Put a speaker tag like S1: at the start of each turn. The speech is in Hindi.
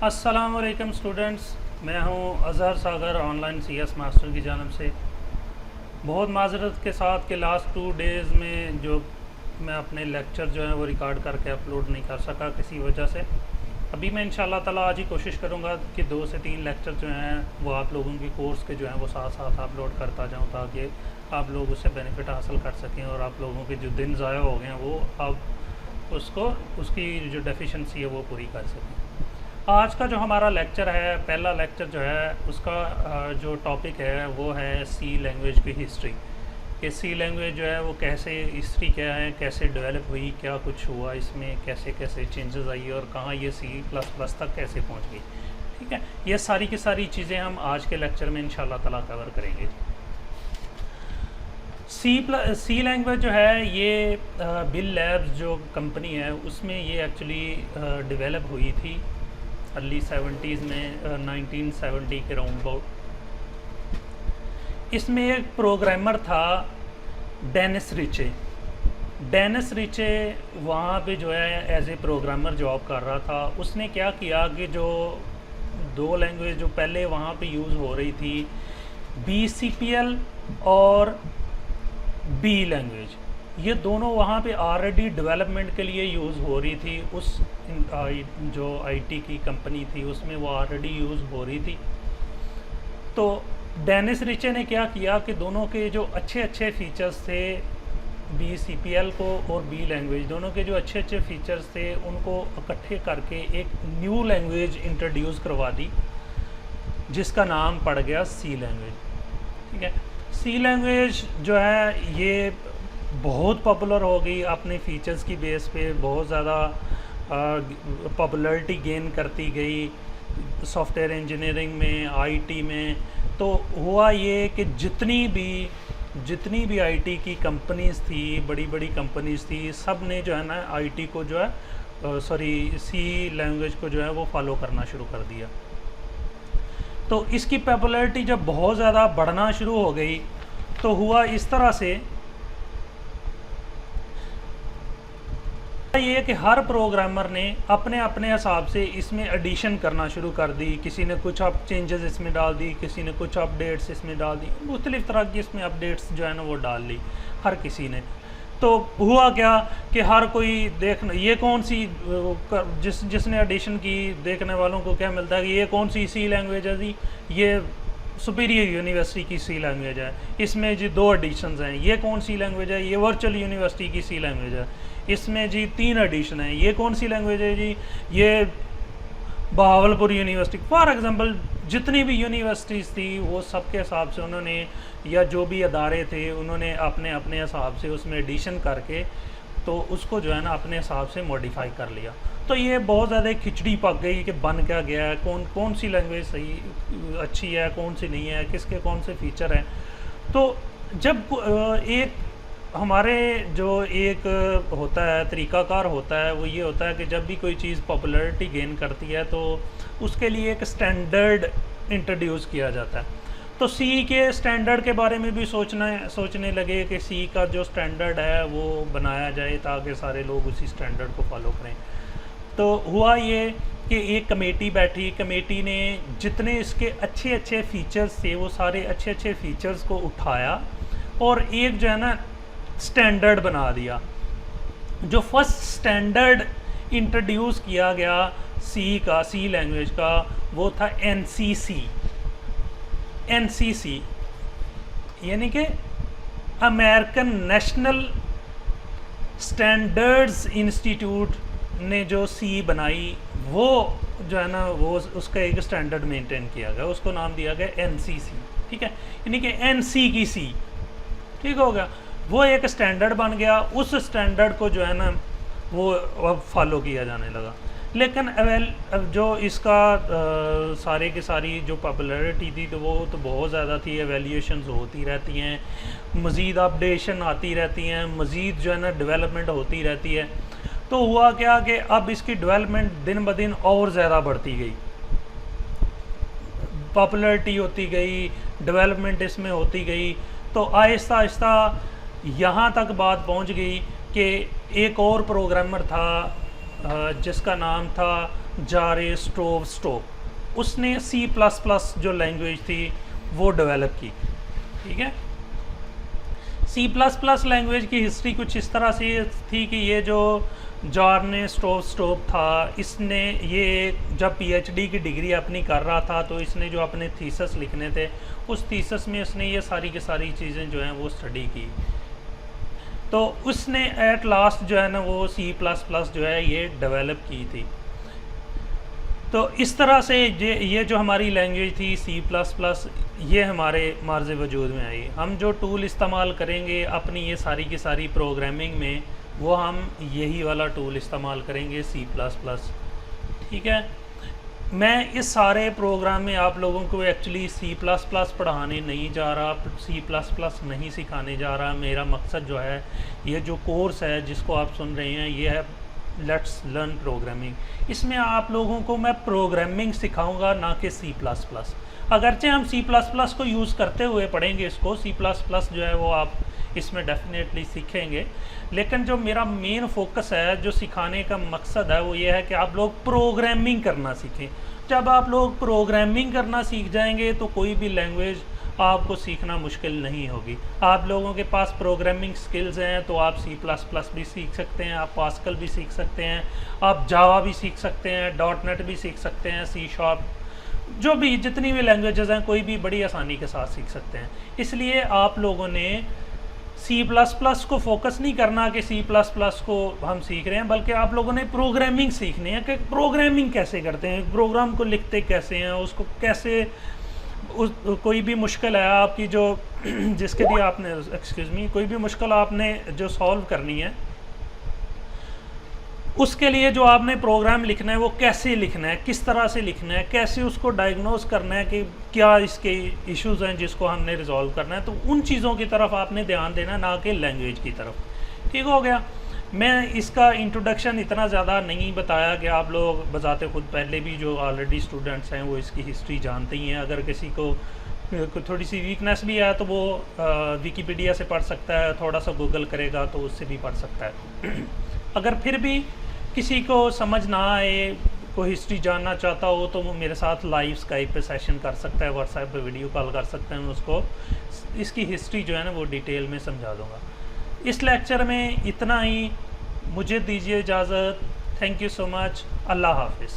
S1: अस्सलाम वालेकुम स्टूडेंट्स, मैं हूं अज़हर सागर ऑनलाइन सीएस मास्टर की जानिब से। बहुत माज़रत के साथ कि लास्ट 2 डेज़ में जो मैं अपने लेक्चर जो है वो रिकॉर्ड करके अपलोड नहीं कर सका किसी वजह से। अभी मैं इंशाल्लाह ताला आज ही कोशिश करूंगा कि 2 से 3 लेक्चर जो हैं वो आप लोगों की कोर्स के जो हैं वो साथ साथ अपलोड करता जाऊं, ताकि आप लोग उससे बेनिफिट हासिल कर सकें और आप लोगों के जो दिन ज़ाया हो गए हैं वो आप उसकी जो डेफिशिएंसी है वो पूरी कर सकें। आज का जो हमारा लेक्चर है, पहला लेक्चर जो है उसका जो टॉपिक है वो है सी लैंग्वेज की हिस्ट्री। कि सी लैंग्वेज जो है वो कैसे, हिस्ट्री क्या है, कैसे डेवलप हुई, क्या कुछ हुआ इसमें, कैसे कैसे चेंजेस आई और कहाँ ये C++ तक कैसे पहुंच गई। ठीक है, ये सारी की सारी चीज़ें हम आज के लेक्चर में इंशाल्लाह ताला कवर करेंगे। सी लैंग्वेज जो है ये बिल लैब्स जो कंपनी है उसमें ये एक्चुअली डेवलप हुई थी अर्ली 70s में, 1970 के राउंड अबाउट। इसमें एक प्रोग्रामर था डेनिस रिचे। डेनिस रिचे वहाँ पे जो है एज ए प्रोग्रामर जॉब कर रहा था। उसने क्या किया कि जो 2 लैंग्वेज जो पहले वहाँ पे यूज़ हो रही थी, BCPL और B लैंग्वेज, ये दोनों वहाँ पे ऑलरेडी डेवलपमेंट के लिए यूज़ हो रही थी। उस जो IT की कंपनी थी उसमें वो ऑलरेडी यूज़ हो रही थी। तो डेनिस रिचे ने क्या किया कि दोनों के जो अच्छे अच्छे फीचर्स थे, BCPL को और B लैंग्वेज दोनों के जो अच्छे अच्छे फीचर्स थे उनको इकट्ठे करके एक न्यू लैंग्वेज इंट्रोड्यूस करवा दी, जिसका नाम पड़ गया C लैंग्वेज। ठीक है, C लैंग्वेज जो है ये बहुत पॉपुलर हो गई अपने फीचर्स की बेस पे, बहुत ज़्यादा पॉपुलैरिटी गेन करती गई सॉफ्टवेयर इंजीनियरिंग में, IT में। तो हुआ ये कि जितनी भी IT की कंपनीज़ थी, बड़ी बड़ी कंपनीज़ थी, सब ने जो है ना IT को जो है C लैंग्वेज को जो है वो फॉलो करना शुरू कर दिया। तो इसकी पॉपुलैरिटी जब बहुत ज़्यादा बढ़ना शुरू हो गई तो हुआ इस तरह से ये कि हर प्रोग्रामर ने अपने अपने हिसाब से इसमें एडिशन करना शुरू कर दी। किसी ने कुछ चेंजेस इसमें डाल दी, किसी ने कुछ अपडेट्स इसमें डाल दी, मुख्तलिफ़ तरह की इसमें अपडेट्स जो है ना वो डाल ली हर किसी ने। तो हुआ क्या कि हर कोई देखना, ये कौन सी जिसने एडिशन की, देखने वालों को क्या मिलता है कि ये कौन सी C लैंग्वेज है जी, ये सुपीरियर यूनिवर्सिटी की C लैंग्वेज है, इसमें जी 2 एडिशंस हैं। ये कौन सी लैंग्वेज है, ये वर्चुअल यूनिवर्सिटी की C लैंग्वेज है, इसमें जी 3 एडिशन है। ये कौन सी लैंग्वेज है जी, ये बहावलपुर यूनिवर्सिटी। फॉर एग्जांपल जितनी भी यूनिवर्सिटीज़ थी वो सब के हिसाब से उन्होंने, या जो भी अदारे थे उन्होंने अपने अपने हिसाब से उसमें एडिशन करके तो उसको जो है ना अपने हिसाब से मॉडिफाई कर लिया। तो ये बहुत ज़्यादा खिचड़ी पक गई कि बन क्या गया है, कौन सी लैंग्वेज सही अच्छी है, कौन सी नहीं है, किसके कौन से फीचर हैं। तो जब एक हमारे जो एक होता है तरीक़ाकार होता है वो ये होता है कि जब भी कोई चीज़ पॉपुलैरिटी गेन करती है तो उसके लिए एक स्टैंडर्ड इंट्रोड्यूस किया जाता है। तो C के स्टैंडर्ड के बारे में भी सोचने लगे कि C का जो स्टैंडर्ड है वो बनाया जाए ताकि सारे लोग उसी स्टैंडर्ड को फॉलो करें। तो हुआ ये कि एक कमेटी बैठी, कमेटी ने जितने इसके अच्छे अच्छे फीचर्स थे वो सारे अच्छे अच्छे फीचर्स को उठाया और एक जो है ना स्टैंडर्ड बना दिया। जो फर्स्ट स्टैंडर्ड इंट्रोड्यूस किया गया C लैंग्वेज का वो था NCC, यानी कि अमेरिकन नेशनल स्टैंडर्ड्स इंस्टीट्यूट ने जो C बनाई वो जो है ना वो उसका एक स्टैंडर्ड मेंटेन किया गया, उसको नाम दिया गया NCC। ठीक है, यानी कि NC की C। ठीक हो गया, वो एक स्टैंडर्ड बन गया। उस स्टैंडर्ड को जो है ना वो अब फॉलो किया जाने लगा। लेकिन अब जो इसका सारे की सारी जो पॉपुलैरिटी थी तो वो तो बहुत ज़्यादा थी, एवेल्यूएशंस होती रहती हैं, मज़ीद अपडेशन आती रहती हैं, मज़ीद जो है ना डेवलपमेंट होती रहती है। तो हुआ क्या कि अब इसकी डेवलपमेंट दिन ब दिन और ज़्यादा बढ़ती गई, पॉपुलैरिटी होती गई, डेवलपमेंट इसमें होती गई। तो आहिस्ता आहिस्ता यहाँ तक बात पहुँच गई कि एक और प्रोग्रामर था जिसका नाम था जारे स्टोव स्टोव, उसने C++ जो लैंग्वेज थी वो डेवलप की। ठीक है, C++ लैंग्वेज की हिस्ट्री कुछ इस तरह से थी कि ये जो जॉर्ने स्टोव था, इसने ये जब PhD की डिग्री अपनी कर रहा था तो इसने जो अपने थीसिस लिखने थे, उस थीसिस में उसने ये सारी की सारी चीज़ें जो हैं वो स्टडी की। तो उसने एट लास्ट जो है ना वो C++ जो है ये डेवलप की थी। तो इस तरह से ये जो हमारी लैंग्वेज थी C++, ये हमारे मार्ज़ वजूद में आई। हम जो टूल इस्तेमाल करेंगे अपनी ये सारी की सारी प्रोग्रामिंग में, वो हम यही वाला टूल इस्तेमाल करेंगे C++। ठीक है, मैं इस सारे प्रोग्राम में आप लोगों को एक्चुअली C++ पढ़ाने नहीं जा रहा, C++ नहीं सिखाने जा रहा। मेरा मकसद जो है, ये जो कोर्स है जिसको आप सुन रहे हैं, ये है लेट्स लर्न प्रोग्रामिंग। इसमें आप लोगों को मैं प्रोग्रामिंग सिखाऊंगा, ना कि C++। अगरचे हम C++ को यूज़ करते हुए पढ़ेंगे इसको, C++ जो है वो आप इसमें डेफिनेटली सीखेंगे, लेकिन जो मेरा मेन फोकस है, जो सिखाने का मकसद है, वो ये है कि आप लोग प्रोग्रामिंग करना सीखें। जब आप लोग प्रोग्रामिंग करना सीख जाएंगे तो कोई भी लैंग्वेज आपको सीखना मुश्किल नहीं होगी। आप लोगों के पास प्रोग्रामिंग स्किल्स हैं तो आप C++ भी सीख सकते हैं, आप पास्कल भी सीख सकते हैं, आप जावा भी सीख सकते हैं, .NET भी सीख सकते हैं, C#, जो भी जितनी भी लैंग्वेजेस हैं कोई भी बड़ी आसानी के साथ सीख सकते हैं। इसलिए आप लोगों ने C++ को फोकस नहीं करना कि C++ को हम सीख रहे हैं, बल्कि आप लोगों ने प्रोग्रामिंग सीखनी है कि प्रोग्रामिंग कैसे करते हैं, प्रोग्राम को लिखते कैसे हैं, उसको कैसे कोई भी मुश्किल है आपकी जो जिसके लिए आपने कोई भी मुश्किल आपने जो सॉल्व करनी है, उसके लिए जो आपने प्रोग्राम लिखना है वो कैसे लिखना है, किस तरह से लिखना है, कैसे उसको डायग्नोज करना है कि क्या इसके इश्यूज़ हैं जिसको हमने रिजॉल्व करना है। तो उन चीज़ों की तरफ आपने ध्यान देना, ना कि लैंग्वेज की तरफ। ठीक हो गया। मैं इसका इंट्रोडक्शन इतना ज़्यादा नहीं बताया कि आप लोग बजाते खुद पहले भी जो ऑलरेडी स्टूडेंट्स हैं वो इसकी हिस्ट्री जानते ही हैं। अगर किसी को थोड़ी सी वीकनेस भी है तो वो विकीपीडिया से पढ़ सकता है, थोड़ा सा गूगल करेगा तो उससे भी पढ़ सकता है। अगर फिर भी किसी को समझ ना आए, कोई हिस्ट्री जानना चाहता हो, तो वो मेरे साथ लाइव स्काइप पे सेशन कर सकता है, व्हाट्सएप पे वीडियो कॉल कर सकते हैं, उसको इसकी हिस्ट्री जो है ना वो डिटेल में समझा दूँगा। इस लेक्चर में इतना ही, मुझे दीजिए इजाज़त। Thank you so much. अल्लाह हाफिज़।